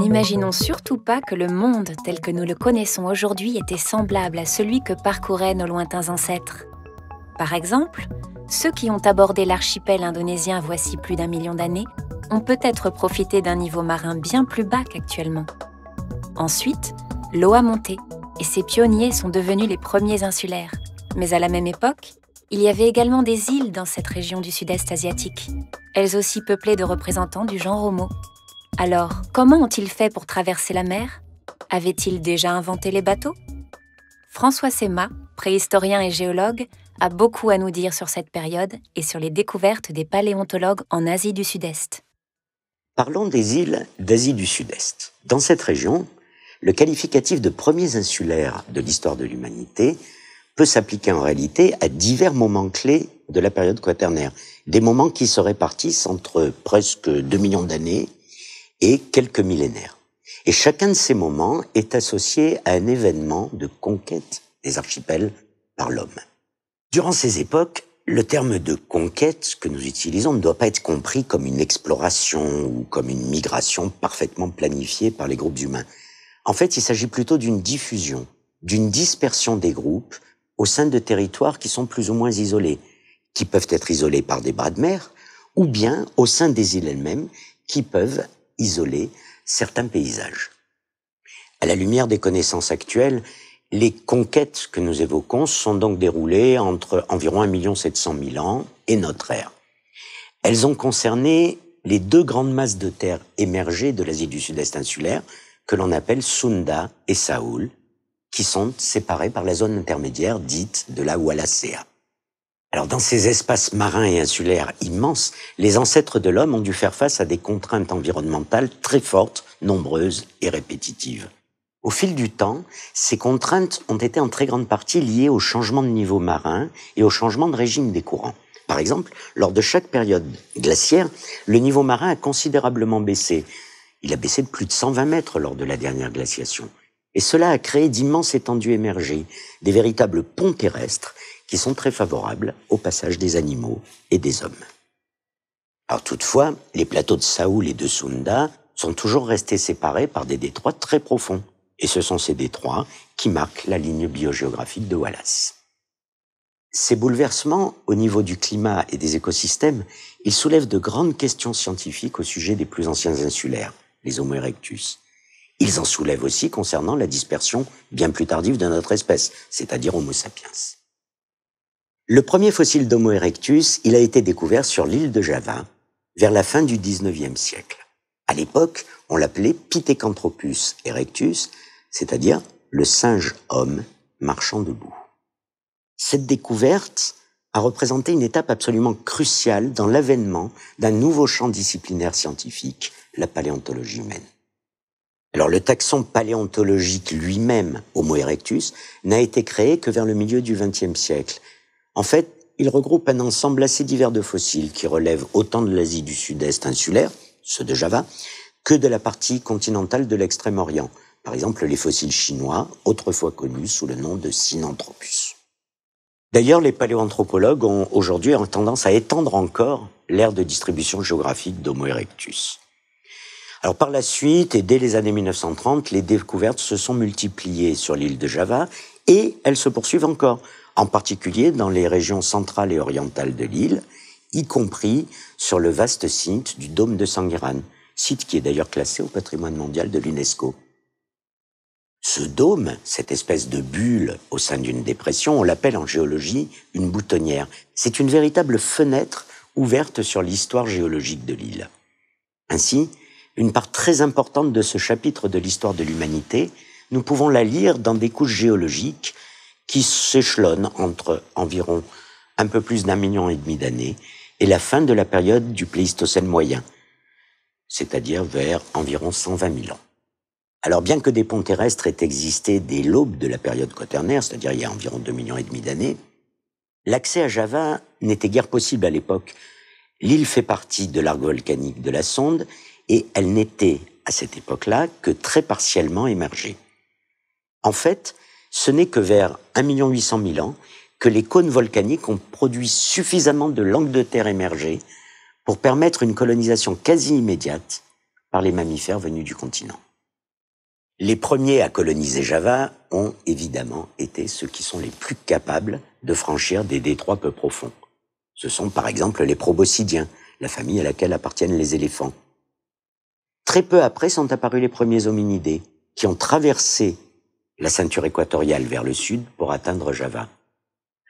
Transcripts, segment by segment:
N'imaginons surtout pas que le monde tel que nous le connaissons aujourd'hui était semblable à celui que parcouraient nos lointains ancêtres. Par exemple, ceux qui ont abordé l'archipel indonésien voici plus d'1 million d'années ont peut-être profité d'un niveau marin bien plus bas qu'actuellement. Ensuite, l'eau a monté et ces pionniers sont devenus les premiers insulaires. Mais à la même époque, il y avait également des îles dans cette région du sud-est asiatique, elles aussi peuplées de représentants du genre Homo. Alors, comment ont-ils fait pour traverser la mer? Avaient-ils déjà inventé les bateaux? François Sema, préhistorien et géologue, a beaucoup à nous dire sur cette période et sur les découvertes des paléontologues en Asie du Sud-Est. Parlons des îles d'Asie du Sud-Est. Dans cette région, le qualificatif de premiers insulaires de l'histoire de l'humanité peut s'appliquer en réalité à divers moments clés de la période quaternaire, des moments qui se répartissent entre presque 2 millions d'années et quelques millénaires. Et chacun de ces moments est associé à un événement de conquête des archipels par l'homme. Durant ces époques, le terme de conquête que nous utilisons ne doit pas être compris comme une exploration ou comme une migration parfaitement planifiée par les groupes humains. En fait, il s'agit plutôt d'une diffusion, d'une dispersion des groupes au sein de territoires qui sont plus ou moins isolés, qui peuvent être isolés par des bras de mer, ou bien au sein des îles elles-mêmes, qui peuvent isoler certains paysages. À la lumière des connaissances actuelles, les conquêtes que nous évoquons sont donc déroulées entre environ 1 700 000 ans et notre ère. Elles ont concerné les 2 grandes masses de terre émergées de l'Asie du Sud-Est insulaire, que l'on appelle Sunda et Saoul, qui sont séparées par la zone intermédiaire dite de la Wallacea. Alors, dans ces espaces marins et insulaires immenses, les ancêtres de l'homme ont dû faire face à des contraintes environnementales très fortes, nombreuses et répétitives. Au fil du temps, ces contraintes ont été en très grande partie liées au changement de niveau marin et au changement de régime des courants. Par exemple, lors de chaque période glaciaire, le niveau marin a considérablement baissé. Il a baissé de plus de 120 mètres lors de la dernière glaciation. Et cela a créé d'immenses étendues émergées, des véritables ponts terrestres qui sont très favorables au passage des animaux et des hommes. Alors toutefois, les plateaux de Saoul et de Sunda sont toujours restés séparés par des détroits très profonds. Et ce sont ces détroits qui marquent la ligne biogéographique de Wallace. Ces bouleversements au niveau du climat et des écosystèmes, ils soulèvent de grandes questions scientifiques au sujet des plus anciens insulaires, les Homo erectus. Ils en soulèvent aussi concernant la dispersion bien plus tardive de notre espèce, c'est-à-dire Homo sapiens. Le premier fossile d'Homo erectus, il a été découvert sur l'île de Java, vers la fin du XIXe siècle. À l'époque, on l'appelait Pithecanthropus erectus, c'est-à-dire le singe homme marchant debout. Cette découverte a représenté une étape absolument cruciale dans l'avènement d'un nouveau champ disciplinaire scientifique, la paléontologie humaine. Alors le taxon paléontologique lui-même, Homo erectus, n'a été créé que vers le milieu du XXe siècle. En fait, il regroupe un ensemble assez divers de fossiles qui relèvent autant de l'Asie du Sud-Est insulaire, ceux de Java, que de la partie continentale de l'Extrême-Orient. Par exemple, les fossiles chinois, autrefois connus sous le nom de Sinanthropus. D'ailleurs, les paléoanthropologues ont aujourd'hui tendance à étendre encore l'aire de distribution géographique d'Homo erectus. Alors par la suite, et dès les années 1930, les découvertes se sont multipliées sur l'île de Java et elles se poursuivent encore, en particulier dans les régions centrales et orientales de l'île, y compris sur le vaste site du dôme de Sangiran, site qui est d'ailleurs classé au patrimoine mondial de l'UNESCO. Ce dôme, cette espèce de bulle au sein d'une dépression, on l'appelle en géologie une boutonnière. C'est une véritable fenêtre ouverte sur l'histoire géologique de l'île. Ainsi, une part très importante de ce chapitre de l'histoire de l'humanité, nous pouvons la lire dans des couches géologiques qui s'échelonnent entre environ un peu plus d'1,5 million d'années et la fin de la période du Pléistocène moyen, c'est-à-dire vers environ 120 000 ans. Alors bien que des ponts terrestres aient existé dès l'aube de la période quaternaire, c'est-à-dire il y a environ 2,5 millions d'années, l'accès à Java n'était guère possible à l'époque. L'île fait partie de l'arc volcanique de la Sonde et elle n'était, à cette époque-là, que très partiellement émergée. En fait, ce n'est que vers 1 800 000 ans que les cônes volcaniques ont produit suffisamment de langues de terre émergées pour permettre une colonisation quasi immédiate par les mammifères venus du continent. Les premiers à coloniser Java ont évidemment été ceux qui sont les plus capables de franchir des détroits peu profonds. Ce sont par exemple les proboscidiens, la famille à laquelle appartiennent les éléphants. Très peu après sont apparus les premiers hominidés, qui ont traversé la ceinture équatoriale vers le sud pour atteindre Java.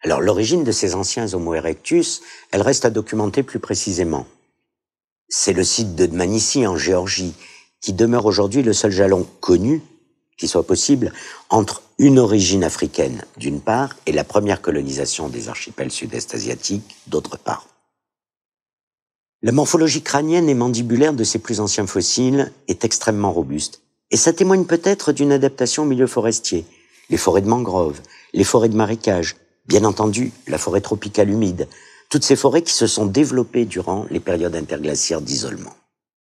Alors l'origine de ces anciens Homo erectus, elle reste à documenter plus précisément. C'est le site de Dmanisi en Géorgie, qui demeure aujourd'hui le seul jalon connu qui soit possible entre une origine africaine d'une part et la première colonisation des archipels sud-est asiatiques d'autre part. La morphologie crânienne et mandibulaire de ces plus anciens fossiles est extrêmement robuste, et ça témoigne peut-être d'une adaptation au milieu forestier, les forêts de mangroves, les forêts de marécage, bien entendu la forêt tropicale humide, toutes ces forêts qui se sont développées durant les périodes interglaciaires d'isolement.